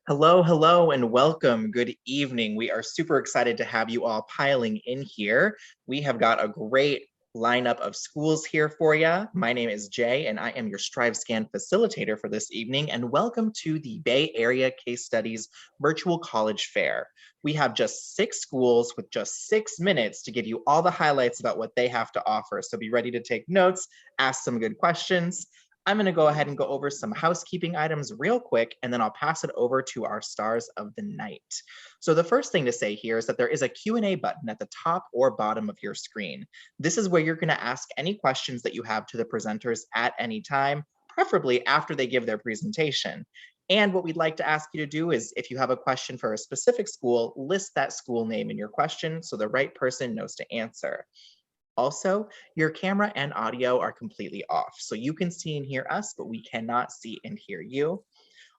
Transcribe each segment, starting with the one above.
Hello, hello, and welcome. Good evening. We are super excited to have you all piling in here. We have got a great lineup of schools here for you. My name is Jay, and I am your StriveScan facilitator for this evening, and welcome to the Bay Area Case Studies Virtual College Fair. We have just 6 schools with just 6 minutes to give you all the highlights about what they have to offer. So be ready to take notes, ask some good questions. I'm going to go ahead and go over some housekeeping items real quick, and then I'll pass it over to our stars of the night. So the first thing to say here is that there is a Q&A button at the top or bottom of your screen. This is where you're going to ask any questions that you have to the presenters at any time, preferably after they give their presentation. And what we'd like to ask you to do is, if you have a question for a specific school, list that school name in your question so the right person knows to answer. Also, your camera and audio are completely off, so you can see and hear us, but we cannot see and hear you.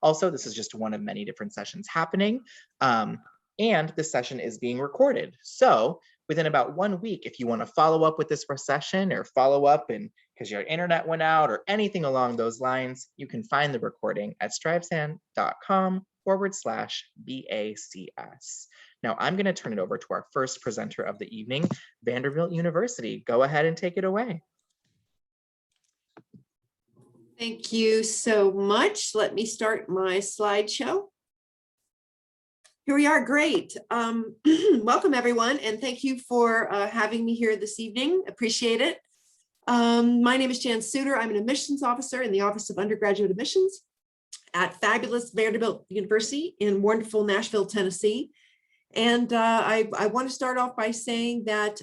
Also, this is just one of many different sessions happening, and this session is being recorded. So within about 1 week, if you want to follow up with this session or follow up and because your internet went out or anything along those lines, you can find the recording at strivescan.com/BACS. Now I'm going to turn it over to our first presenter of the evening, Vanderbilt University. Go ahead and take it away. Thank you so much. Let me start my slideshow. Here we are. Great. Welcome, everyone, and thank you for having me here this evening. Appreciate it. My name is Jan Suter. I'm an admissions officer in the Office of Undergraduate Admissions at fabulous Vanderbilt University in wonderful Nashville, Tennessee. And I want to start off by saying that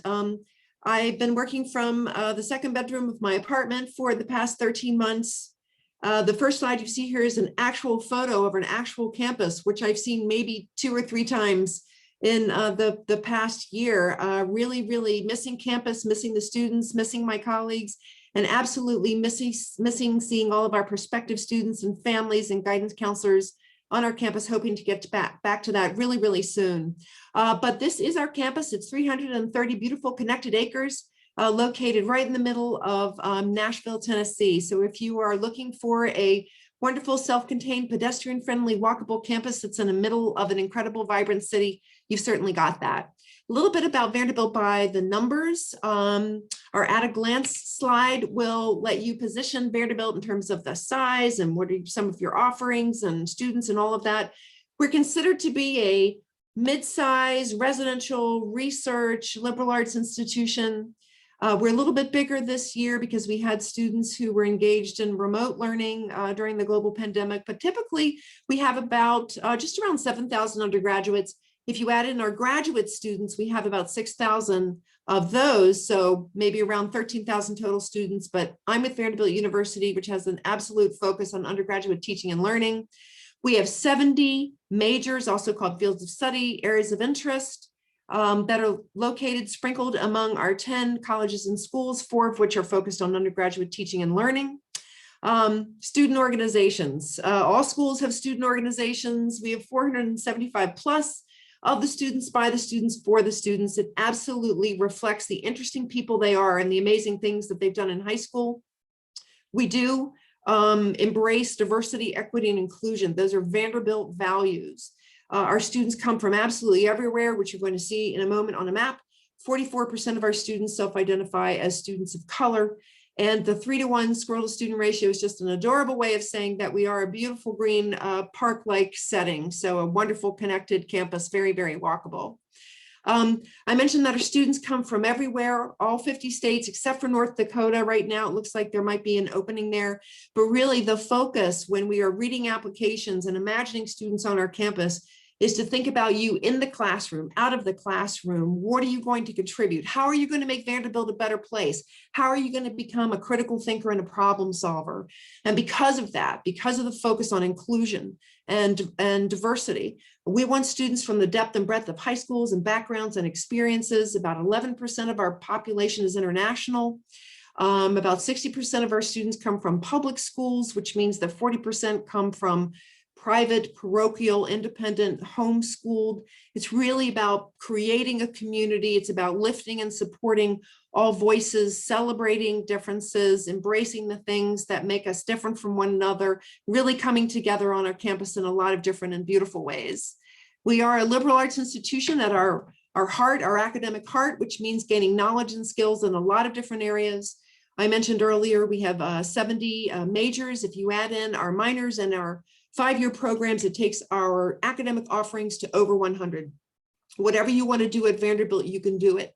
I've been working from the second bedroom of my apartment for the past 13 months. The first slide you see here is an actual photo of an actual campus, which I've seen maybe 2 or 3 times in the past year. Really, really missing campus, missing the students, missing my colleagues, and absolutely missing seeing all of our prospective students and families and guidance counselors on our campus, hoping to get back to that really, really soon. But this is our campus. It's 330 beautiful connected acres located right in the middle of Nashville, Tennessee. So if you are looking for a wonderful, self-contained, pedestrian-friendly, walkable campus that's in the middle of an incredible, vibrant city, you've certainly got that. A little bit about Vanderbilt by the numbers. Our at a glance slide will let you position Vanderbilt in terms of the size and what are some of your offerings and students and all of that. We're considered to be a mid-size residential research liberal arts institution. We're a little bit bigger this year because we had students who were engaged in remote learning during the global pandemic, but typically we have about just around 7,000 undergraduates. If you add in our graduate students, we have about 6,000 of those, so maybe around 13,000 total students. But I'm with Vanderbilt University, which has an absolute focus on undergraduate teaching and learning. We have 70 majors, also called fields of study, areas of interest, that are located, sprinkled among our 10 colleges and schools, 4 of which are focused on undergraduate teaching and learning. Student organizations. All schools have student organizations. We have 475 plus of the students, by the students, for the students. It absolutely reflects the interesting people they are and the amazing things that they've done in high school. We do embrace diversity, equity, and inclusion. Those are Vanderbilt values. Our students come from absolutely everywhere, which you're going to see in a moment on a map. 44% of our students self-identify as students of color. And the 3-to-1 squirrel to student ratio is just an adorable way of saying that we are a beautiful green park-like setting. So a wonderful connected campus, very, very walkable. I mentioned that our students come from everywhere, all 50 states except for North Dakota. Right now, it looks like there might be an opening there. But really the focus when we are reading applications and imagining students on our campus is to think about you in the classroom, out of the classroom. What are you going to contribute? How are you going to make Vanderbilt a better place? How are you going to become a critical thinker and a problem solver? And because of that, because of the focus on inclusion and diversity, we want students from the depth and breadth of high schools and backgrounds and experiences. About 11% of our population is international. About 60% of our students come from public schools, which means that 40% come from private, parochial, independent, homeschooled. It's really about creating a community. It's about lifting and supporting all voices, celebrating differences, embracing the things that make us different from one another, really coming together on our campus in a lot of different and beautiful ways. We are a liberal arts institution at our heart, our academic heart, which means gaining knowledge and skills in a lot of different areas. I mentioned earlier, we have 70 majors. If you add in our minors and our 5-year programs, it takes our academic offerings to over 100. Whatever you want to do at Vanderbilt, you can do it.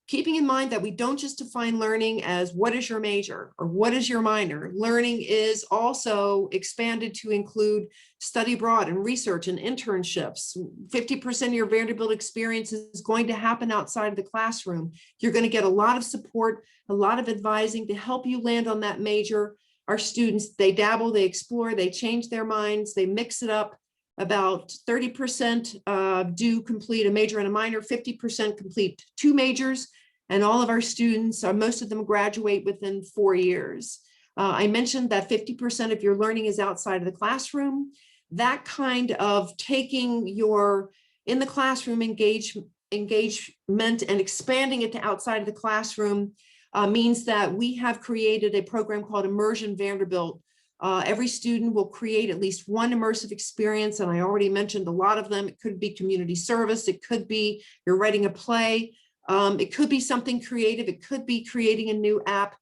Keeping in mind that we don't just define learning as what is your major or what is your minor. Learning is also expanded to include study abroad and research and internships. 50% of your Vanderbilt experience is going to happen outside of the classroom. You're going to get a lot of support, a lot of advising to help you land on that major. Our students, they dabble, they explore, they change their minds, they mix it up. About 30% do complete a major and a minor, 50% complete 2 majors, and all of our students, most of them graduate within 4 years. I mentioned that 50% of your learning is outside of the classroom. That kind of taking your in the classroom engagement and expanding it to outside of the classroom means that we have created a program called Immersion Vanderbilt. Every student will create at least one immersive experience, and I already mentioned a lot of them. It could be community service, it could be you're writing a play, it could be something creative, it could be creating a new app,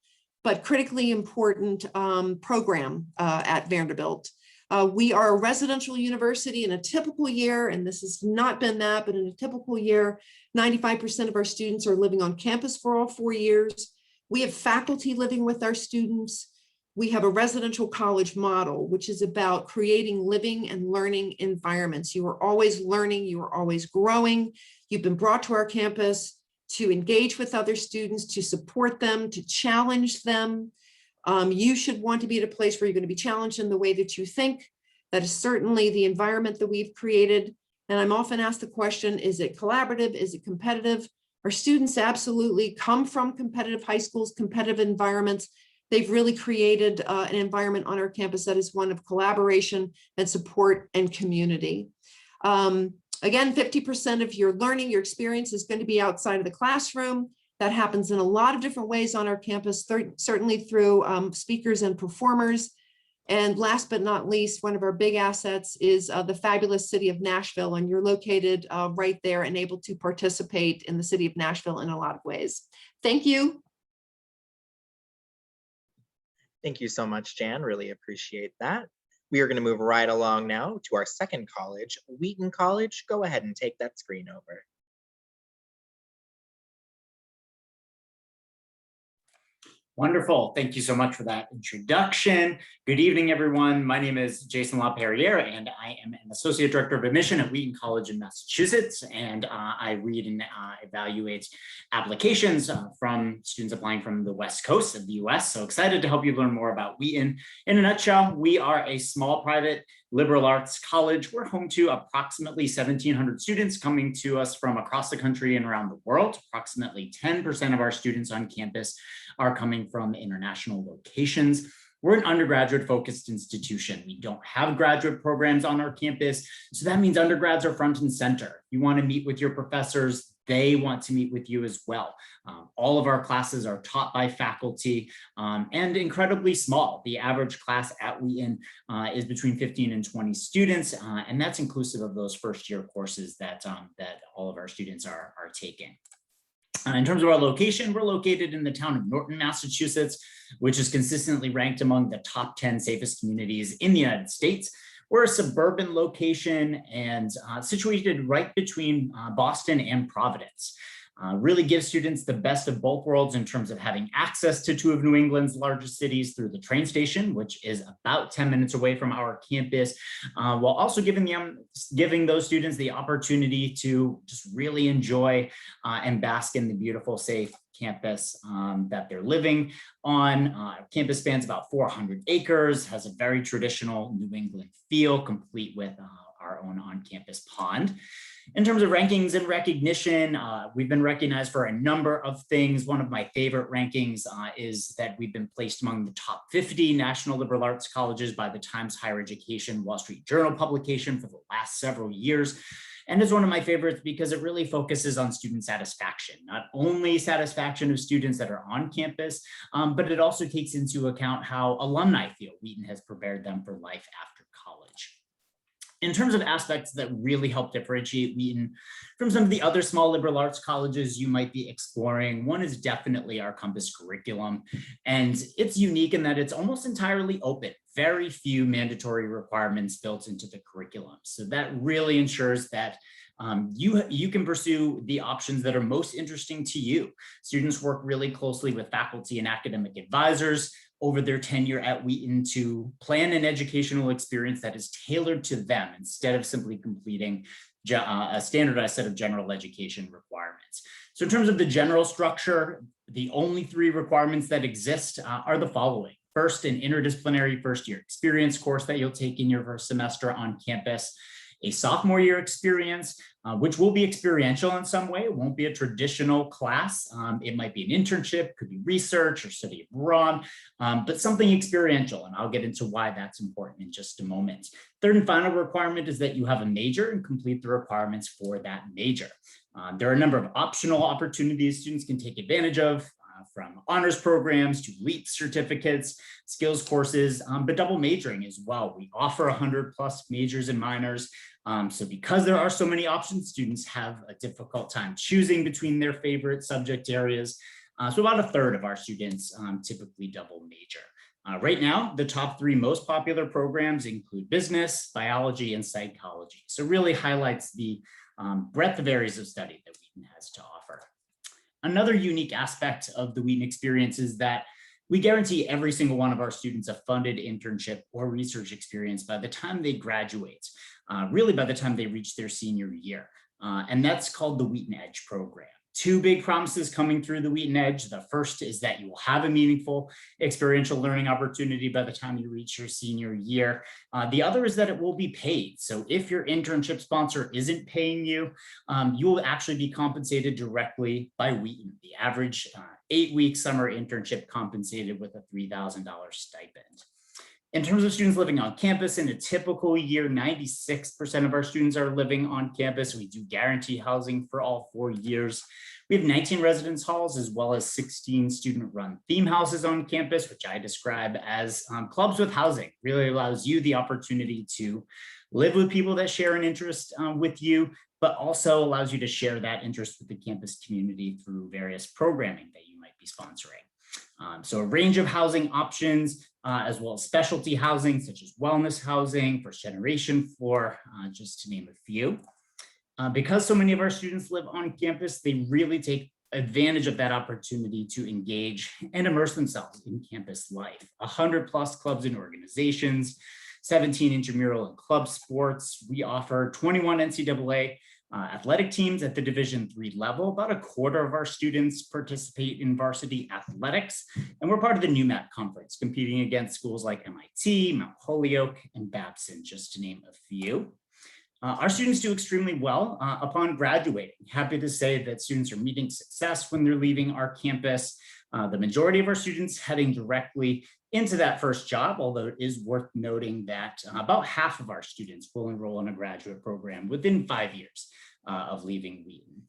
but critically important program at Vanderbilt. We are a residential university in a typical year, and this has not been that, but in a typical year, 95% of our students are living on campus for all 4 years. We have faculty living with our students. We have a residential college model, which is about creating living and learning environments. You are always learning, you are always growing. You've been brought to our campus to engage with other students, to support them, to challenge them. You should want to be at a place where you're going to be challenged in the way that you think. That is certainly the environment that we've created. And I'm often asked the question, is it collaborative? Is it competitive? Our students absolutely come from competitive high schools, competitive environments. They've really created an environment on our campus that is one of collaboration and support and community. Again, 50% of your learning, your experience is going to be outside of the classroom. That happens in a lot of different ways on our campus, certainly through speakers and performers. And last but not least, one of our big assets is the fabulous city of Nashville, and you're located right there and able to participate in the city of Nashville in a lot of ways. Thank you. Thank you so much, Jan. Really appreciate that. We are going to move right along now to our second college, Wheaton College. Go ahead and take that screen over. Wonderful. Thank you so much for that introduction. Good evening, everyone. My name is Jason LaPerriere, and I am an Associate Director of Admission at Wheaton College in Massachusetts. And I read and evaluate applications from students applying from the West Coast of the US. So excited to help you learn more about Wheaton. In a nutshell, we are a small private liberal arts college. We're home to approximately 1,700 students coming to us from across the country and around the world. Approximately 10% of our students on campus are coming from international locations. We're an undergraduate focused institution. We don't have graduate programs on our campus. So that means undergrads are front and center. You want to meet with your professors, they want to meet with you as well. All of our classes are taught by faculty and incredibly small. The average class at Wheaton is between 15 and 20 students, and that's inclusive of those first year courses that all of our students are taking. In terms of our location, we're located in the town of Norton, Massachusetts, which is consistently ranked among the top 10 safest communities in the United States. We're a suburban location and situated right between Boston and Providence. Really gives students the best of both worlds in terms of having access to two of New England's largest cities through the train station, which is about 10 minutes away from our campus, while also giving those students the opportunity to just really enjoy and bask in the beautiful, safe campus that they're living on. Campus spans about 400 acres, has a very traditional New England feel, complete with our our own on-campus pond. In terms of rankings and recognition, we've been recognized for a number of things. One of my favorite rankings is that we've been placed among the top 50 national liberal arts colleges by the Times Higher Education Wall Street Journal publication for the last several years. And it's one of my favorites because it really focuses on student satisfaction, not only satisfaction of students that are on campus, but it also takes into account how alumni feel Wheaton has prepared them for life after college. In terms of aspects that really help differentiate Wheaton from some of the other small liberal arts colleges you might be exploring, one is definitely our campus curriculum. And it's unique in that it's almost entirely open, very few mandatory requirements built into the curriculum. So that really ensures that you can pursue the options that are most interesting to you. Students work really closely with faculty and academic advisors over their tenure at Wheaton to plan an educational experience that is tailored to them instead of simply completing a standardized set of general education requirements. So in terms of the general structure, the only 3 requirements that exist are the following. First, an interdisciplinary first-year experience course that you'll take in your first semester on campus. A sophomore year experience, which will be experiential in some way. It won't be a traditional class. It might be an internship, could be research or study abroad, but something experiential. And I'll get into why that's important in just a moment. Third and final requirement is that you have a major and complete the requirements for that major. There are a number of optional opportunities students can take advantage of, from honors programs to LEAP certificates, skills courses, but double majoring as well. We offer 100+ majors and minors. So because there are so many options, students have a difficult time choosing between their favorite subject areas. So about a third of our students typically double major. Right now, the top 3 most popular programs include business, biology, and psychology. So really highlights the breadth of areas of study that Wheaton has to offer. Another unique aspect of the Wheaton experience is that we guarantee every single one of our students a funded internship or research experience by the time they graduate, really by the time they reach their senior year. And that's called the Wheaton Edge program. 2 big promises coming through the Wheaton Edge. The first is that you will have a meaningful experiential learning opportunity by the time you reach your senior year. The other is that it will be paid. So if your internship sponsor isn't paying you, you will actually be compensated directly by Wheaton. The average 8-week summer internship compensated with a $3,000 stipend. In terms of students living on campus, in a typical year, 96% of our students are living on campus. We do guarantee housing for all 4 years. We have 19 residence halls as well as 16 student-run theme houses on campus, which I describe as clubs with housing. Really allows you the opportunity to live with people that share an interest with you, but also allows you to share that interest with the campus community through various programming that you might be sponsoring. So a range of housing options, as well as specialty housing, such as wellness housing, first generation floor, just to name a few. Because so many of our students live on campus, they really take advantage of that opportunity to engage and immerse themselves in campus life. 100+ clubs and organizations, 17 intramural and club sports. We offer 21 NCAA athletic teams at the Division III level. About a quarter of our students participate in varsity athletics, and we're part of the NUMAT conference, competing against schools like MIT, Mount Holyoke, and Babson, just to name a few. Our students do extremely well upon graduating. Happy to say that students are meeting success when they're leaving our campus. The majority of our students heading directly into that first job, although it is worth noting that about half of our students will enroll in a graduate program within 5 years of leaving Wheaton.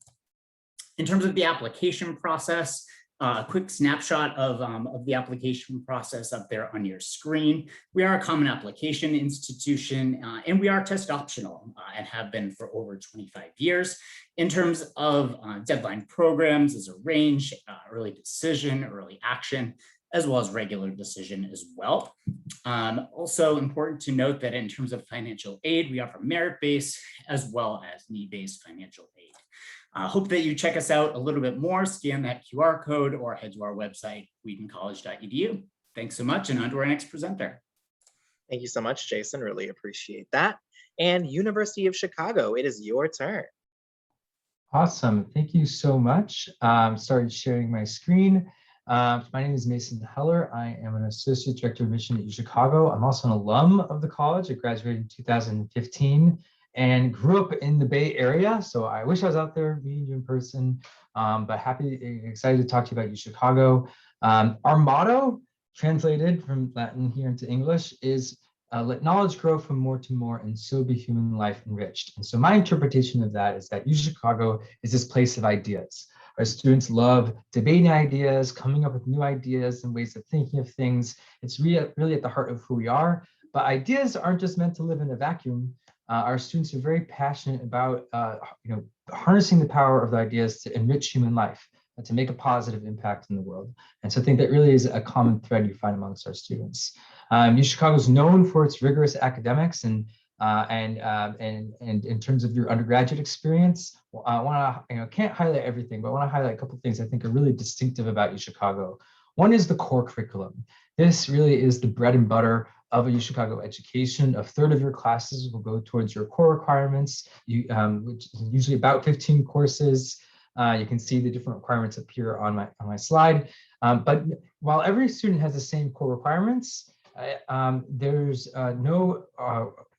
In terms of the application process, a quick snapshot of the application process up there on your screen. We are a common application institution, and we are test optional and have been for over 25 years. In terms of deadline programs, there's a range, early decision, early action, as well as regular decision as well. Also important to note that in terms of financial aid, we offer merit-based as well as need-based financial aid. Hope that you check us out a little bit more, scan that QR code, or head to our website, wheatoncollege.edu. Thanks so much, and on to our next presenter. Thank you so much, Jason. Really appreciate that. And University of Chicago, it is your turn. Awesome. Thank you so much. Started sharing my screen. My name is Mason Heller. I am an Associate Director of Admission at UChicago. I'm also an alum of the college. I graduated in 2015 and grew up in the Bay Area. So I wish I was out there meeting you in person, but excited to talk to you about UChicago. Our motto, translated from Latin here into English, is let knowledge grow from more to more, and so be human life enriched. And so my interpretation of that is that UChicago is this place of ideas. Our students love debating ideas, coming up with new ideas and ways of thinking of things. It's really at the heart of who we are. But ideas aren't just meant to live in a vacuum. Our students are very passionate about harnessing the power of the ideas to enrich human life, to make a positive impact in the world. And so I think that really is a common thread you find amongst our students. UChicago is known for its rigorous academics, and in terms of your undergraduate experience, I want to, can't highlight everything, but I want to highlight a couple of things I think are really distinctive about UChicago. One is the core curriculum. This really is the bread and butter of a UChicago education. A third of your classes will go towards your core requirements, which is usually about 15 courses. You can see the different requirements appear on my slide. But while every student has the same core requirements, there's no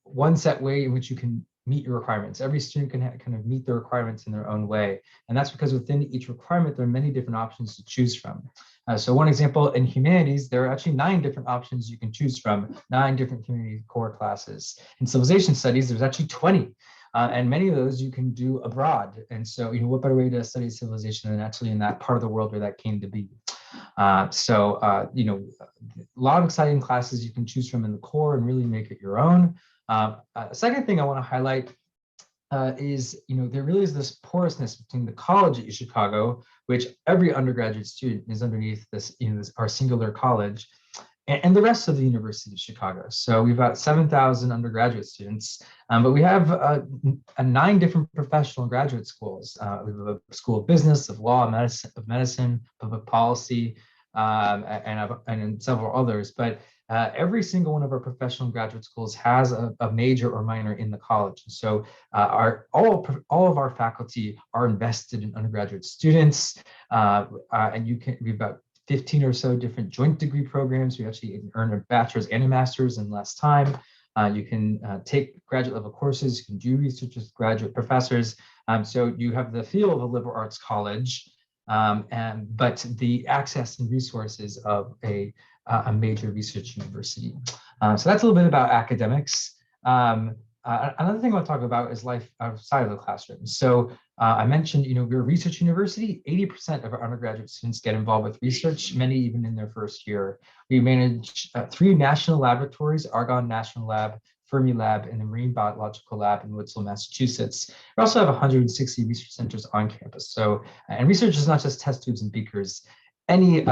one set way in which you can meet your requirements. Every student can kind of meet the requirements in their own way. And that's because within each requirement, there are many different options to choose from. So one example, in humanities, there are actually 9 different options you can choose from, 9 different community core classes. In civilization studies, there's actually 20. And many of those you can do abroad. And so, what better way to study civilization than actually in that part of the world where that came to be? A lot of exciting classes you can choose from in the core and really make it your own. Second thing I want to highlight is, there really is this porousness between the college at UChicago, which every undergraduate student is underneath this, our singular college, and the rest of the University of Chicago. So we've got 7,000 undergraduate students, but we have 9 different professional graduate schools. We have a School of Business, of Law, Medicine, Public Policy, and several others. But every single one of our professional graduate schools has a major or minor in the college. So all of our faculty are invested in undergraduate students, and we've got 15 or so different joint degree programs. You actually earn a bachelor's and a master's in less time. You can take graduate level courses, you can do research with graduate professors. So you have the feel of a liberal arts college, but the access and resources of a major research university. So that's a little bit about academics. Another thing I want to talk about is life outside of the classroom. So I mentioned, we're a research university. 80% of our undergraduate students get involved with research, many even in their first year. We manage 3 national laboratories: Argonne National Lab, Fermi Lab, and the Marine Biological Lab in Woodsville, Massachusetts. We also have 160 research centers on campus. So, and research is not just test tubes and beakers. Any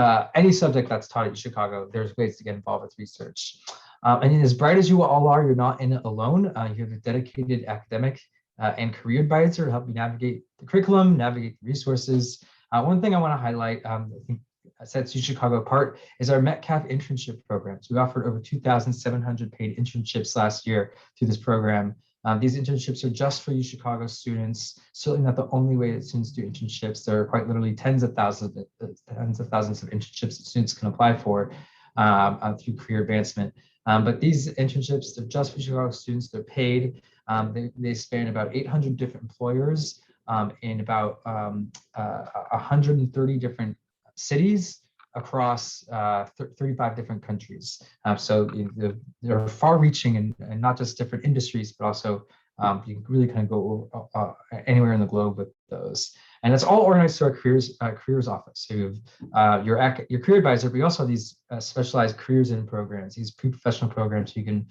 subject that's taught at Chicago, there's ways to get involved with research. And as bright as you all are, you're not in it alone. You have a dedicated academic and career advisor to help you navigate the curriculum, navigate the resources. One thing I want to highlight, I think sets UChicago apart, is our Metcalf internship programs. We offered over 2,700 paid internships last year through this program. These internships are just for UChicago students. Certainly not the only way that students do internships. There are quite literally tens of thousands of internships that students can apply for through career advancement. But these internships, they're just for Chicago students. They're paid. They span about 800 different employers in about 130 different cities across 35 different countries. So they're far-reaching and not just different industries, but also you can really kind of go anywhere in the globe with those. And it's all organized through our careers office. So you have your career advisor, but we also have these specialized careers in programs, these pre-professional programs. You can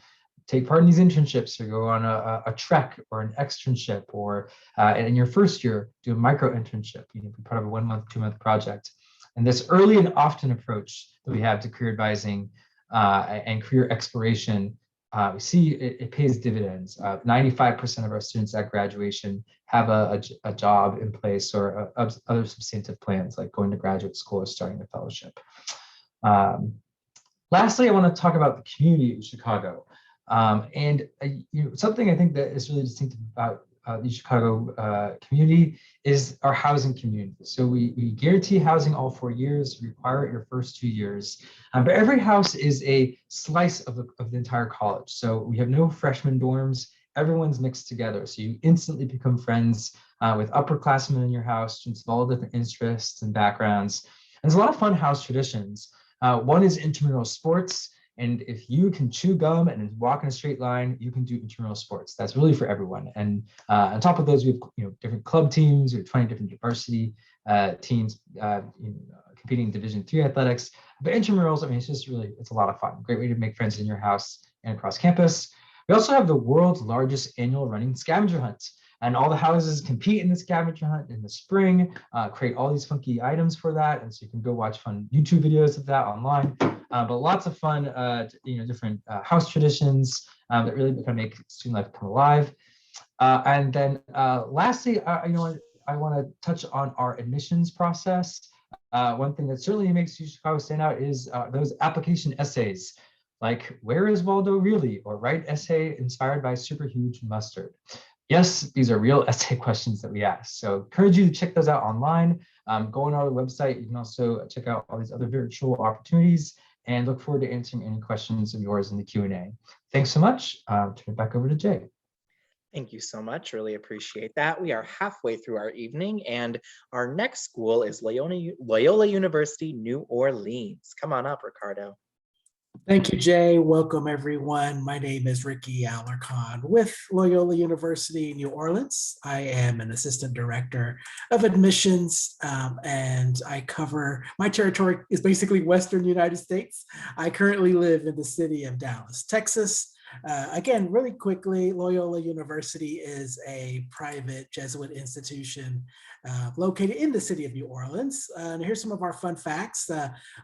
take part in these internships or go on a trek or an externship, or in your first year, do a micro internship, be part of a 1-month, 2-month project. And this early and often approach that we have to career advising and career exploration, we see it pays dividends. 95% of our students at graduation have a job in place or other substantive plans like going to graduate school or starting a fellowship. Lastly, I want to talk about the community of Chicago. Something I think that is really distinctive about the Chicago community is our housing community. So we guarantee housing all 4 years, we require it your first 2 years. But every house is a slice of the entire college. So we have no freshman dorms. everyone's mixed together. So you instantly become friends with upperclassmen in your house, students of all different interests and backgrounds. And there's a lot of fun house traditions. One is intramural sports. And if you can chew gum and walk in a straight line, you can do intramural sports. That's really for everyone. And on top of those, we have different club teams. We have 20 different diversity teams competing in Division III athletics. But intramurals, I mean, it's a lot of fun. Great way to make friends in your house and across campus. We also have the world's largest annual running scavenger hunt. And all the houses compete in the scavenger hunt in the spring, create all these funky items for that. And so you can go watch fun YouTube videos of that online. But lots of fun, different house traditions that really kind of make student life come alive. And then lastly, I want to touch on our admissions process. One thing that certainly makes UC Chicago stand out is those application essays, like where is Waldo really? Or write essay inspired by superhuge mustard. Yes, these are real essay questions that we ask. So encourage you to check those out online. Go on our website. You can also check out all these other virtual opportunities and look forward to answering any questions of yours in the Q&A. Thanks so much. Turn it back over to Jay. Thank you so much. Really appreciate that. We are halfway through our evening, and our next school is Loyola University, New Orleans. Come on up, Ricardo. Thank you, Jay. Welcome, everyone. My name is Ricky Alarcon with Loyola University, New Orleans. I am an assistant director of admissions, and my territory is basically Western United States. I currently live in the city of Dallas, Texas. Again, really quickly, Loyola University is a private Jesuit institution located in the city of New Orleans. And here's some of our fun facts.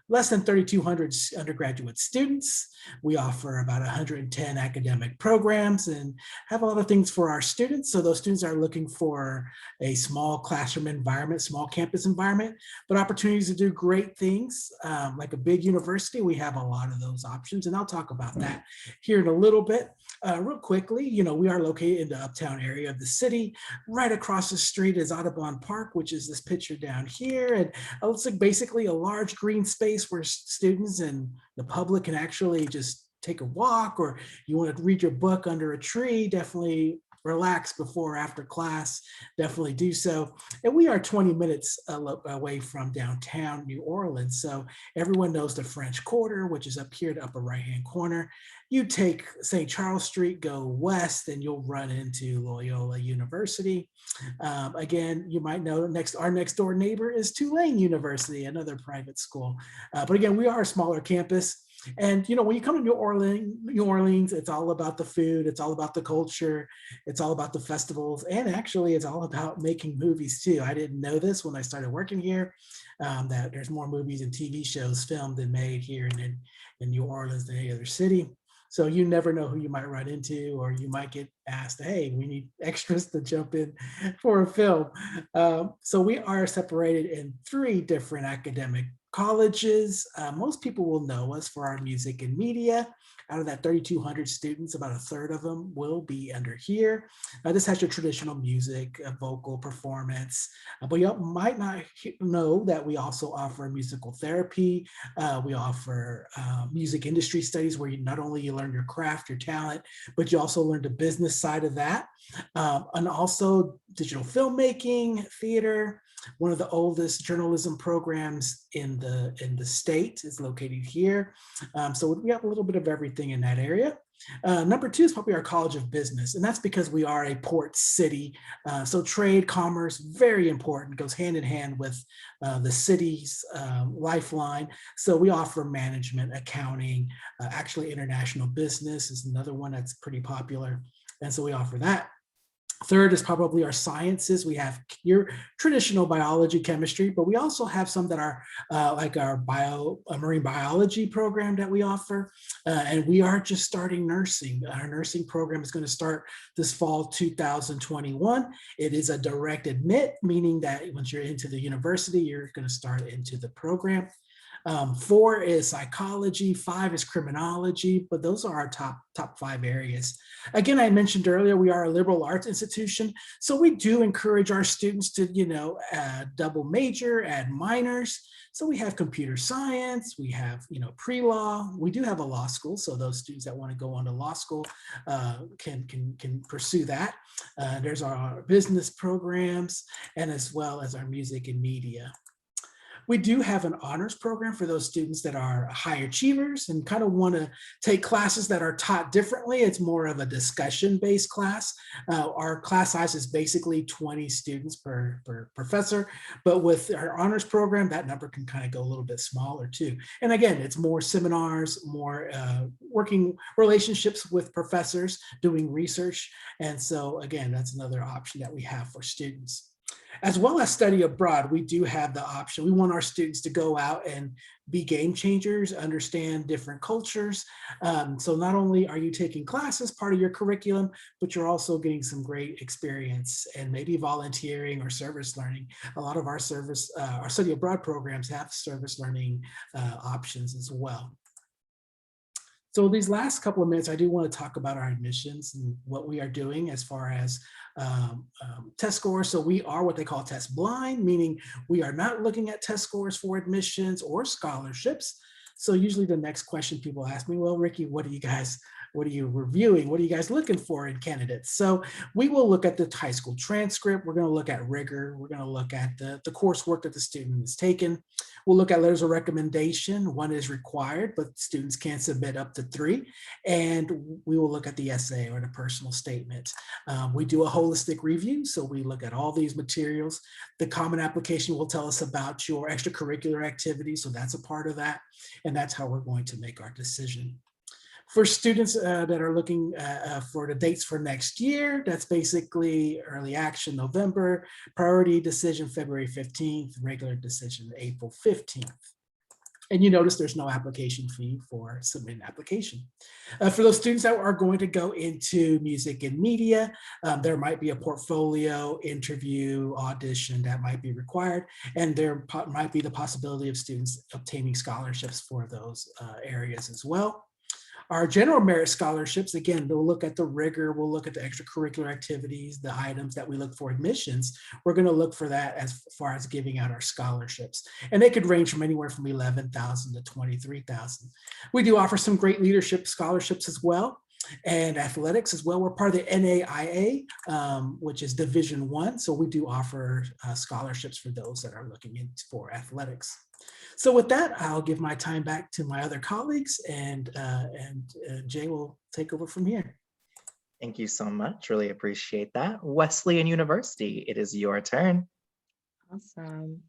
Less than 3,200 undergraduate students. We offer about 110 academic programs and have a lot of things for our students. So those students are looking for a small classroom environment, small campus environment, but opportunities to do great things. Like a big university, we have a lot of those options, and I'll talk about that here in a little bit. Real quickly, we are located in the uptown area of the city. Right across the street is Audubon Park, which is this picture down here. And it looks like basically a large green space where students and the public can actually just take a walk, or you want to read your book under a tree, definitely relax before or after class, definitely do so. And we are 20 minutes away from downtown New Orleans. So everyone knows the French Quarter, which is up here, the upper right-hand corner. You take St. Charles Street, go west, and you'll run into Loyola University. Again, you might know our next door neighbor is Tulane University, another private school. But again, we are a smaller campus. And when you come to New Orleans, it's all about the food, it's all about the culture, it's all about the festivals, and actually it's all about making movies too. I didn't know this when I started working here, that there's more movies and TV shows filmed and made here in New Orleans than any other city. So you never know who you might run into, or you might get asked, hey, we need extras to jump in for a film. So we are separated in 3 different academic colleges. Most people will know us for our music and media. Out of that 3,200 students, about a third of them will be under here. This has your traditional music, vocal performance, but you might not know that we also offer musical therapy. We offer music industry studies, where not only you learn your craft, your talent, but you also learn the business side of that. And also digital filmmaking, theater. One of the oldest journalism programs in the state is located here. So we have a little bit of everything in that area. Number 2 is probably our College of Business, and that's because we are a port city. So trade, commerce, very important, goes hand in hand with the city's lifeline. So we offer management, accounting, actually international business is another one that's pretty popular. And so we offer that. Third is probably our sciences. We have your traditional biology, chemistry, but we also have some that are like our marine biology program that we offer. And we are just starting nursing. Our nursing program is going to start this fall 2021. It is a direct admit, meaning that once you're into the university, you're going to start into the program. 4 is psychology, 5 is criminology, but those are our top 5 areas. Again, I mentioned earlier, we are a liberal arts institution, so we do encourage our students to, double major, add minors. So we have computer science, we have, pre-law, we do have a law school, so those students that want to go on to law school can pursue that. There's our business programs, and as well as our music and media. We do have an honors program for those students that are high achievers and kind of want to take classes that are taught differently. It's more of a discussion-based class. Our class size is basically 20 students per professor, but with our honors program, that number can kind of go a little bit smaller too. And again, it's more seminars, more working relationships with professors, doing research. And so again, that's another option that we have for students. As well as study abroad, we do have the option. We want our students to go out and be game changers, understand different cultures. So not only are you taking classes, part of your curriculum, but you're also getting some great experience and maybe volunteering or service learning. A lot of our study abroad programs have service learning options as well. So these last couple of minutes, I do want to talk about our admissions and what we are doing as far as test scores. So we are what they call test blind, meaning we are not looking at test scores for admissions or scholarships. So usually the next question people ask me, well, Ricky, what are you reviewing? What are you guys looking for in candidates? So we will look at the high school transcript. We're going to look at rigor. We're going to look at the coursework that the student has taken. We'll look at letters of recommendation. 1 is required, but students can submit up to 3. And we will look at the essay or the personal statement. We do a holistic review. So we look at all these materials. The common application will tell us about your extracurricular activities. So that's a part of that. And that's how we're going to make our decision. For students that are looking for the dates for next year, that's basically early action November, priority decision February 15th, regular decision April 15th. And you notice there's no application fee for submitting an application. For those students that are going to go into music and media, there might be a portfolio, interview, audition that might be required. And there might be the possibility of students obtaining scholarships for those areas as well. Our general merit scholarships, again, we'll look at the rigor, we'll look at the extracurricular activities, the items that we look for admissions. We're going to look for that as far as giving out our scholarships. And they could range from anywhere from $11,000 to $23,000. We do offer some great leadership scholarships as well, and athletics as well. We're part of the NAIA, which is Division I. So we do offer scholarships for those that are looking for athletics. So with that, I'll give my time back to my other colleagues, and Jay will take over from here. Thank you so much. Really appreciate that. Wesleyan University, it is your turn. Awesome.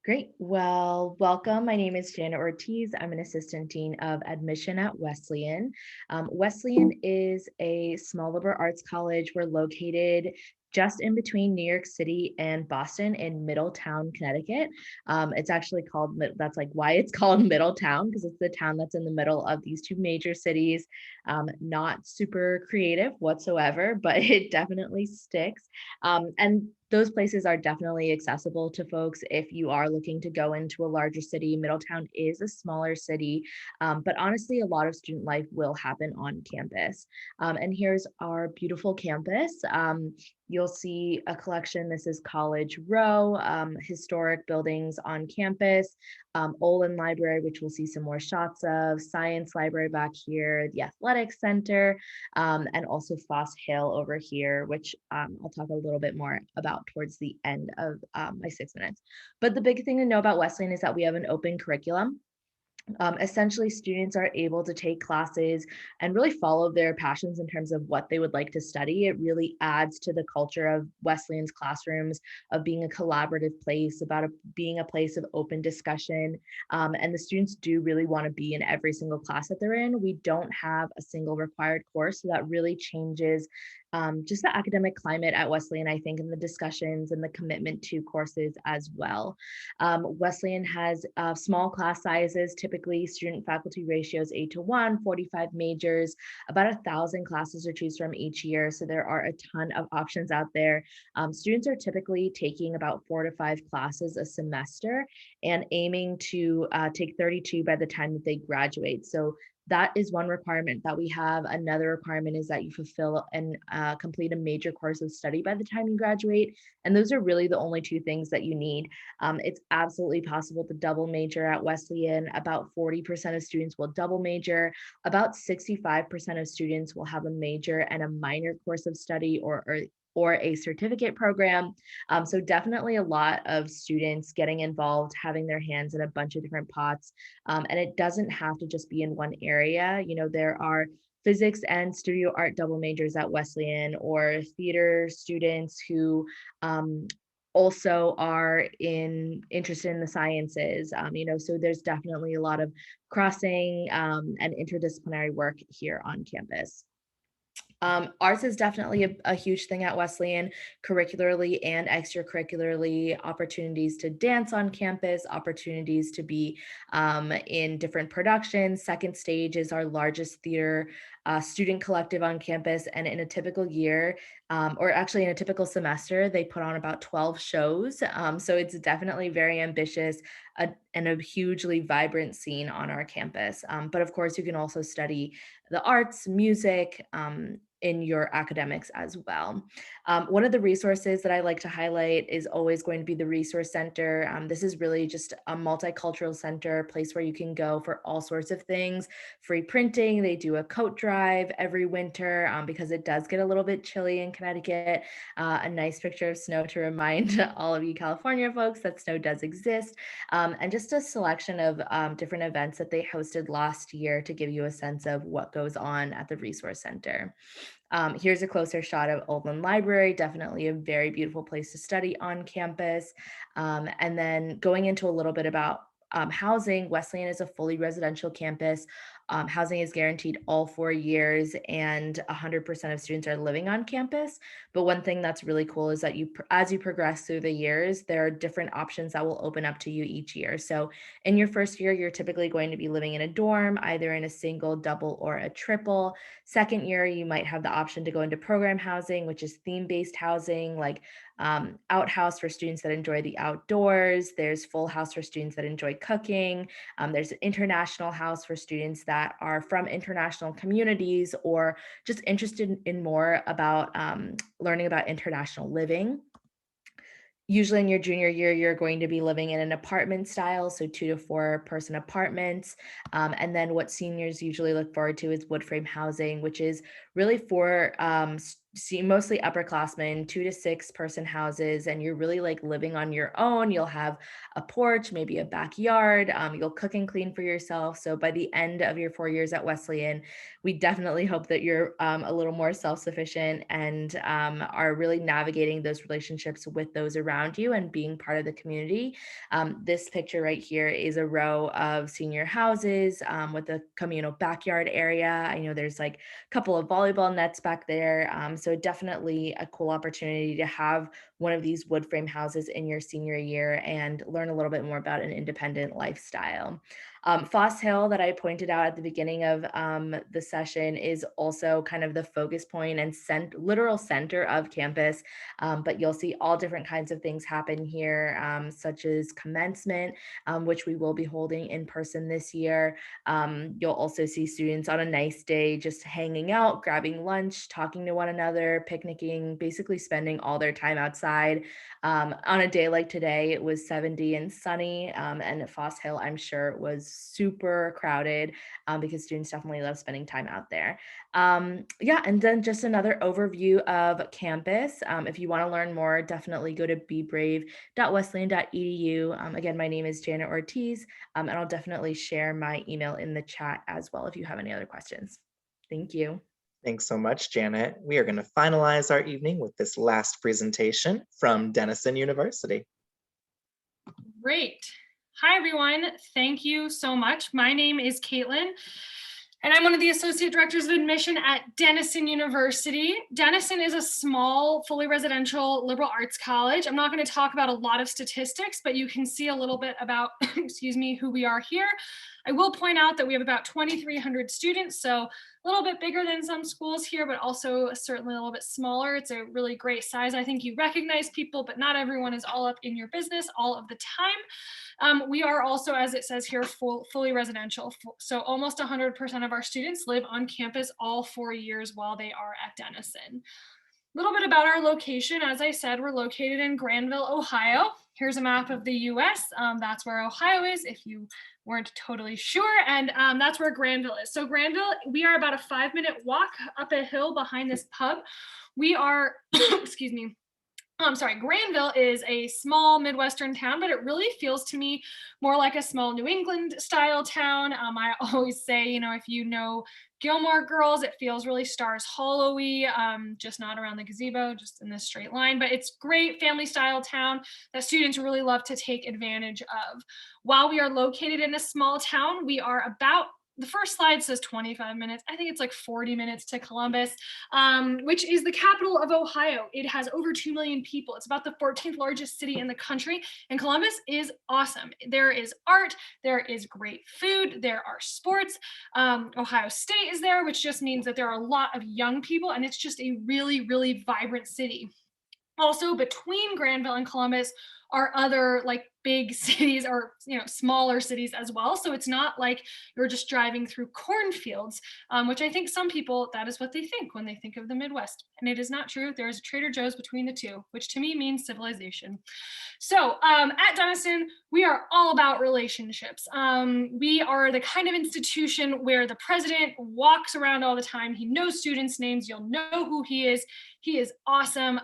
Great. Well, welcome. My name is Janet Ortiz. I'm an assistant dean of admission at Wesleyan. Wesleyan is a small liberal arts college. We're located just in between New York City and Boston in Middletown, Connecticut. It's actually called, that's like why it's called Middletown, because it's the town that's in the middle of these 2 major cities. Not super creative whatsoever, but it definitely sticks. And those places are definitely accessible to folks if you are looking to go into a larger city. Middletown is a smaller city, but honestly, a lot of student life will happen on campus. And here's our beautiful campus. You'll see a collection. This is College Row, historic buildings on campus, Olin Library, which we'll see some more shots of, Science Library back here, the Athletics Center, and also Foss Hill over here, which I'll talk a little bit more about towards the end of my 6 minutes. But the big thing to know about Wesleyan is that we have an open curriculum. Essentially, students are able to take classes and really follow their passions in terms of what they would like to study. It really adds to the culture of Wesleyan's classrooms, of being a collaborative place, about being a place of open discussion. And the students do really want to be in every single class that they're in. We don't have a single required course, so that really changes just the academic climate at Wesleyan, I think, and the discussions and the commitment to courses as well. Wesleyan has small class sizes, typically student faculty ratios 8:1, 45 majors, about 1,000 classes to choose from each year. So there are a ton of options out there. Students are typically taking about 4 to 5 classes a semester and aiming to take 32 by the time that they graduate. So that is one requirement that we have. Another requirement is that you fulfill and complete a major course of study by the time you graduate. And those are really the only two things that you need. It's absolutely possible to double major at Wesleyan. About 40% of students will double major. About 65% of students will have a major and a minor course of study or a certificate program. So definitely a lot of students getting involved, having their hands in a bunch of different pots. And it doesn't have to just be in one area. You know, there are physics and studio art double majors at Wesleyan, or theater students who also are interested in the sciences. You know, so there's definitely a lot of crossing and interdisciplinary work here on campus. Arts is definitely a huge thing at Wesleyan, curricularly and extracurricularly. Opportunities to dance on campus, opportunities to be in different productions. Second Stage is our largest theater student collective on campus, and in a typical year, or actually in a typical semester, they put on about 12 shows. So it's definitely very ambitious and a hugely vibrant scene on our campus. But of course, you can also study the arts, music, in your academics as well. One of the resources that I like to highlight is always going to be the Resource Center. This is really just a multicultural center, a place where you can go for all sorts of things. Free printing, they do a coat drive every winter because it does get a little bit chilly in Connecticut. A nice picture of snow to remind all of you California folks that snow does exist. And just a selection of different events that they hosted last year to give you a sense of what goes on at the Resource Center. Here's a closer shot of Oldland Library, definitely a very beautiful place to study on campus. And then going into a little bit about housing, Wesleyan is a fully residential campus. Housing is guaranteed all 4 years, and 100% of students are living on campus. But one thing that's really cool is that as you progress through the years, there are different options that will open up to you each year. So in your first year, you're typically going to be living in a dorm, either in a single, double, or a triple. Second year, you might have the option to go into program housing, which is theme-based housing, like outhouse for students that enjoy the outdoors. There's full house for students that enjoy cooking. There's an international house for students that are from international communities or just interested in more about learning about international living. Usually in your junior year, you're going to be living in an apartment style, so 2 to 4 person apartments. And then what seniors usually look forward to is wood frame housing, which is really for mostly upperclassmen, 2 to 6 person houses, and you're really like living on your own. You'll have a porch, maybe a backyard. You'll cook and clean for yourself. So by the end of your 4 years at Wesleyan, we definitely hope that you're a little more self-sufficient and are really navigating those relationships with those around you and being part of the community. This picture right here is a row of senior houses with a communal backyard area. I know there's like a couple of volleyball nets back there. So definitely a cool opportunity to have one of these wood frame houses in your senior year and learn a little bit more about an independent lifestyle. Foss Hill, that I pointed out at the beginning of the session, is also kind of the focus point and literal center of campus. But you'll see all different kinds of things happen here, such as commencement, which we will be holding in person this year. You'll also see students on a nice day just hanging out, grabbing lunch, talking to one another, picnicking, basically spending all their time outside. On a day like today, it was 70 and sunny, and at Foss Hill, I'm sure it was super crowded because students definitely love spending time out there. Yeah, and then just another overview of campus. If you want to learn more, definitely go to bebrave.wesleyan.edu. Again, my name is Janet Ortiz, and I'll definitely share my email in the chat as well if you have any other questions. Thank you. Thanks so much, Janet. We are going to finalize our evening with this last presentation from Denison University. Great. Hi, everyone. Thank you so much. My name is Caitlin, And I'm one of the associate directors of admission at Denison University. Denison is a small, fully residential liberal arts college. I'm not going to talk about a lot of statistics, but you can see a little bit about, excuse me, who we are here. I will point out that we have about 2,300 students, so a little bit bigger than some schools here, but also certainly a little bit smaller. It's a really great size. I think you recognize people, but not everyone is all up in your business all of the time. We are also, as it says here, fully residential. So almost 100% of our students live on campus all 4 years while they are at Denison. A little bit about our location. As I said, we're located in Granville, Ohio. Here's a map of the US. That's where Ohio is, if you weren't totally sure. And that's where Granville is. So Granville, we are about a 5-minute walk up a hill behind this pub. We are, excuse me, I'm sorry, Granville is a small Midwestern town, but it really feels to me more like a small New England style town. I always say, you know, if you know Gilmore Girls, it feels really Stars Hollow-y, just not around the gazebo, just in this straight line, but it's great family style town that students really love to take advantage of. While we are located in a small town, we are about, the first slide says 25 minutes. I think it's like 40 minutes to Columbus, which is the capital of Ohio. It has over 2 million people. It's about the 14th largest city in the country, and Columbus is awesome. There is art, there is great food, there are sports. Ohio State is there, which just means that there are a lot of young people, and it's just a really, really vibrant city. Also, between Granville and Columbus are other like big cities, or smaller cities as well. So it's not like you're just driving through cornfields, which I think some people, that is what they think when they think of the Midwest. And it is not true. There is a Trader Joe's between the two, which to me means civilization. So at Denison, we are all about relationships. We are the kind of institution where the president walks around all the time. He knows students' names. You'll know who he is. He is awesome.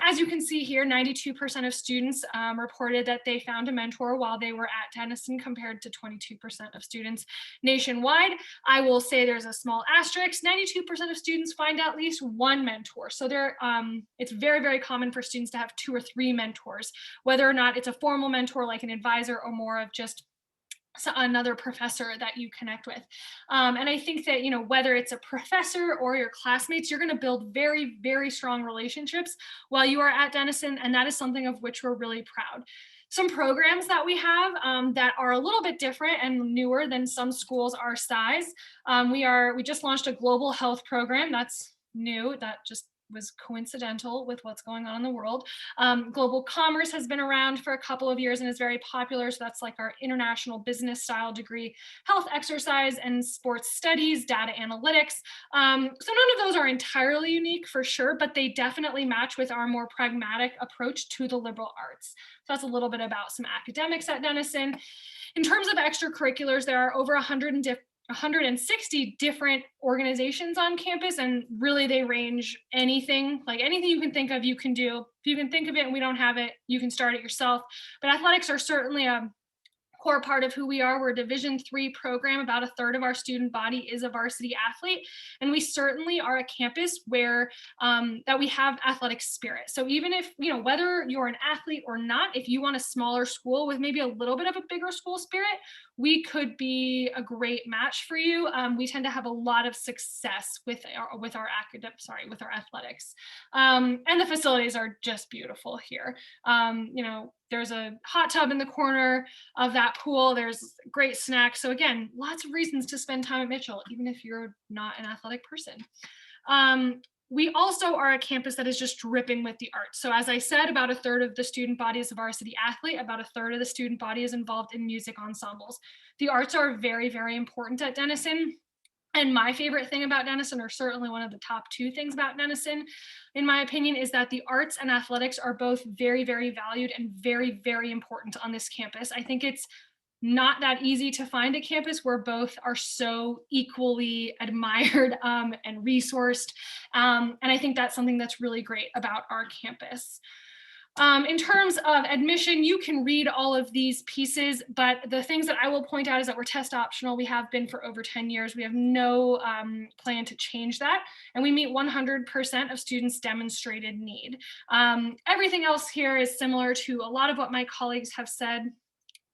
As you can see here, 92% of students reported that they found a mentor while they were at Denison, compared to 22% of students nationwide. I will say there's a small asterisk. 92% of students find at least one mentor. So it's very, very common for students to have 2 or 3 mentors, whether or not it's a formal mentor like an advisor, or more of just another professor that you connect with. And I think that, whether it's a professor or your classmates, you're going to build very, very strong relationships while you are at Denison. And that is something of which we're really proud. Some programs that we have that are a little bit different and newer than some schools our size. We just launched a global health program. That's new. That just was coincidental with what's going on in the world. Global commerce has been around for a couple of years and is very popular. So that's like our international business style degree. Health, exercise, and sports studies, data analytics. So none of those are entirely unique for sure, but they definitely match with our more pragmatic approach to the liberal arts. So that's a little bit about some academics at Denison. In terms of extracurriculars, there are over 160 different organizations on campus, and really they range anything you can think of, you can do. If you can think of it and we don't have it, you can start it yourself. But athletics are certainly a core part of who we are. We're a Division III program. About a third of our student body is a varsity athlete. And we certainly are a campus where that we have athletic spirit. So even if, whether you're an athlete or not, if you want a smaller school with maybe a little bit of a bigger school spirit, we could be a great match for you. We tend to have a lot of success with our athletics. And the facilities are just beautiful here. There's a hot tub in the corner of that pool. There's great snacks. So again, lots of reasons to spend time at Mitchell, even if you're not an athletic person. We also are a campus that is just dripping with the arts. So as I said, about a third of the student body is a varsity athlete. About a third of the student body is involved in music ensembles. The arts are very, very important at Denison. And my favorite thing about Denison, or certainly one of the top 2 things about Denison, in my opinion, is that the arts and athletics are both very, very valued and very, very important on this campus. I think it's not that easy to find a campus where both are so equally admired and resourced. And I think that's something that's really great about our campus. In terms of admission, you can read all of these pieces, but the things that I will point out is that we're test optional. We have been for over 10 years. We have no plan to change that. And we meet 100% of students' demonstrated need. Everything else here is similar to a lot of what my colleagues have said.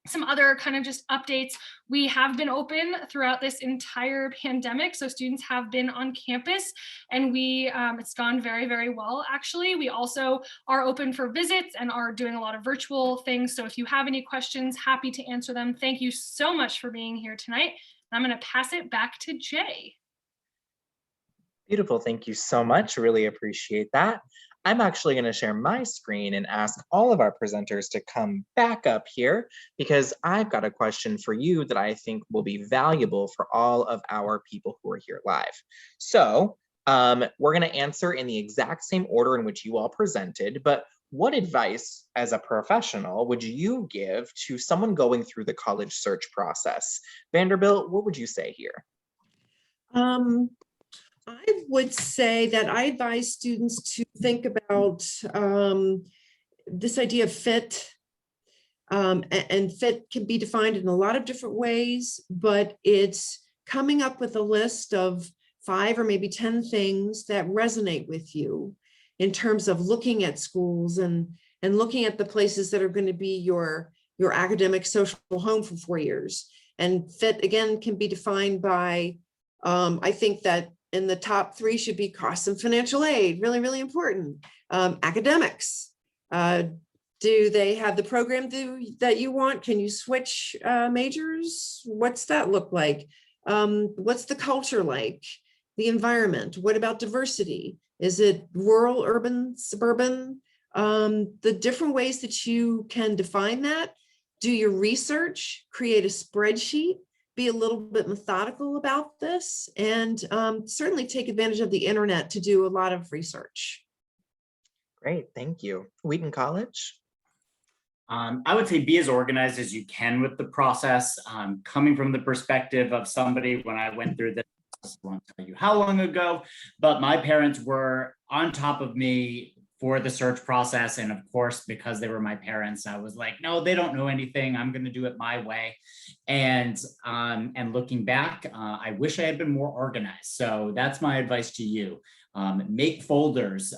some other kind of just updates. We have been open throughout this entire pandemic. So students have been on campus and it's gone very, very well, actually. We also are open for visits and are doing a lot of virtual things. So if you have any questions, happy to answer them. Thank you so much for being here tonight. I'm going to pass it back to Jay. Beautiful. Thank you so much. Really appreciate that. I'm actually going to share my screen and ask all of our presenters to come back up here because I've got a question for you that I think will be valuable for all of our people who are here live. So we're going to answer in the exact same order in which you all presented, but what advice as a professional would you give to someone going through the college search process? Vanderbilt, what would you say here? I would say that I advise students to think about this idea of fit. And fit can be defined in a lot of different ways, but it's coming up with a list of 5 or maybe 10 things that resonate with you in terms of looking at schools and looking at the places that are going to be your academic social home for 4 years. And fit, again, can be defined by, I think that in the top 3 should be cost and financial aid, really, really important. Academics, do they have the program that you want? Can you switch majors? What's that look like? What's the culture like? The environment? What about diversity? Is it rural, urban, suburban? The different ways that you can define that. Do your research, create a spreadsheet, be a little bit methodical about this, and certainly take advantage of the internet to do a lot of research. Great, thank you. Wheaton College? I would say be as organized as you can with the process. Coming from the perspective of somebody when I went through this, I won't tell you how long ago, but my parents were on top of me for the search process. And of course, because they were my parents, I was like, no, they don't know anything. I'm going to do it my way. And looking back, I wish I had been more organized. So that's my advice to you. Make folders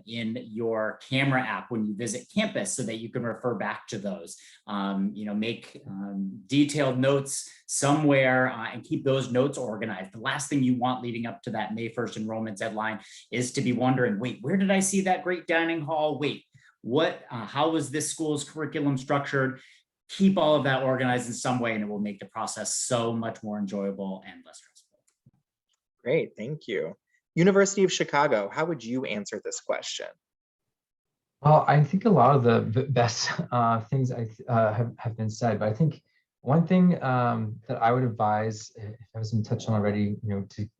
in your camera app when you visit campus so that you can refer back to those. Make detailed notes somewhere and keep those notes organized. The last thing you want leading up to that May 1st enrollment deadline is to be wondering, wait, where did I see that great dining hall? Wait, how was this school's curriculum structured? Keep all of that organized in some way and it will make the process so much more enjoyable and less stressful. Great, thank you. University of Chicago, how would you answer this question? Well, I think a lot of the best things have been said, but I think one thing that I would advise, if I wasn't touched on already,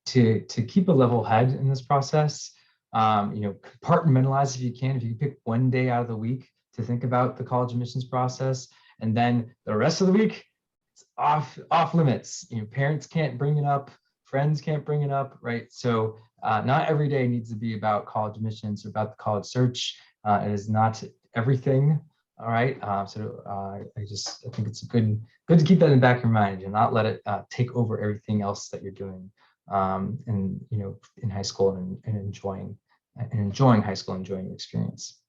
to keep a level head in this process. Compartmentalize if you can. If you can pick one day out of the week to think about the college admissions process, and then the rest of the week, it's off limits. Parents can't bring it up, friends can't bring it up, right? So not every day needs to be about college admissions or about the college search. It is not everything. All right. I think it's good to keep that in the back of your mind and not let it take over everything else that you're doing in high school and enjoying high school, enjoying the experience.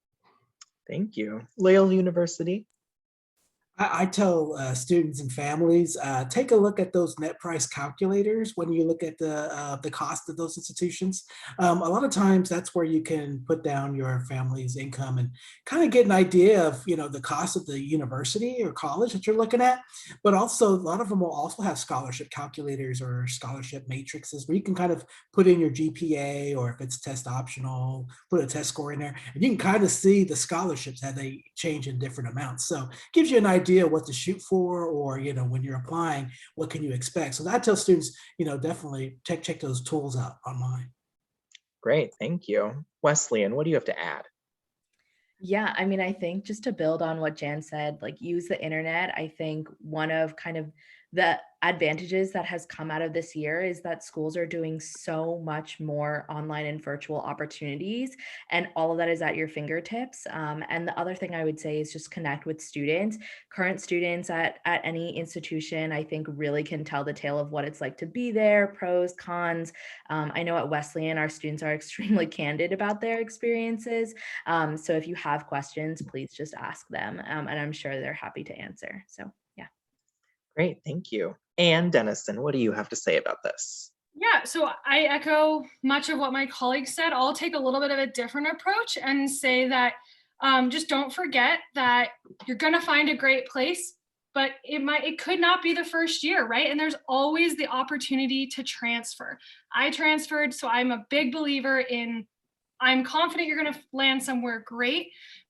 Thank you. Loyola University. I tell students and families, take a look at those net price calculators when you look at the cost of those institutions. A lot of times that's where you can put down your family's income and kind of get an idea of the cost of the university or college that you're looking at. But also a lot of them will also have scholarship calculators or scholarship matrices where you can kind of put in your GPA, or if it's test optional, put a test score in there, and you can kind of see the scholarships, how they change in different amounts. So it gives you an idea what to shoot for, or when you're applying, what can you expect. So I tell students, definitely check those tools out online. Great, thank you. Wesleyan, what do you have to add? Yeah, I mean, I think just to build on what Jan said, like use the internet. I think one of kind of the advantages that has come out of this year is that schools are doing so much more online and virtual opportunities, and all of that is at your fingertips. And the other thing I would say is just connect with students. Current students at any institution, I think, really can tell the tale of what it's like to be there, pros, cons. I know at Wesleyan, our students are extremely candid about their experiences. So if you have questions, please just ask them, and I'm sure they're happy to answer. So yeah. Great, thank you. And Denison, what do you have to say about this? Yeah, so I echo much of what my colleagues said. I'll take a little bit of a different approach and say that just don't forget that you're going to find a great place, but it could not be the first year, right? And there's always the opportunity to transfer. I transferred, so I'm a big believer in, I'm confident you're going to land somewhere great,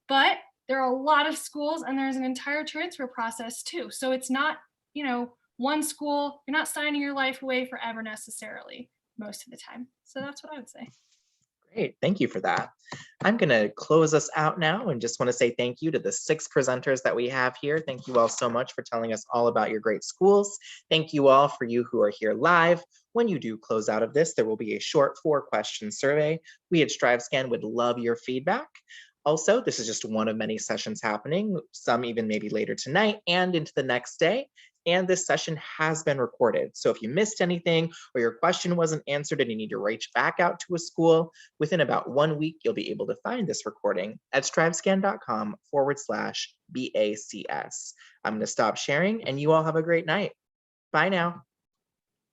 but there are a lot of schools and there's an entire transfer process too. So it's not, one school, you're not signing your life away forever necessarily most of the time. So that's what I would say. Great, thank you for that. I'm going to close us out now and just want to say thank you to the 6 presenters that we have here. Thank you all so much for telling us all about your great schools. Thank you all for you who are here live. When you do close out of this, there will be a short 4-question survey. We at StriveScan would love your feedback. Also, this is just one of many sessions happening, some even maybe later tonight and into the next day. And this session has been recorded. So if you missed anything or your question wasn't answered and you need to reach back out to a school, within about 1 week, you'll be able to find this recording at strivescan.com/BACS. I'm going to stop sharing and you all have a great night. Bye now.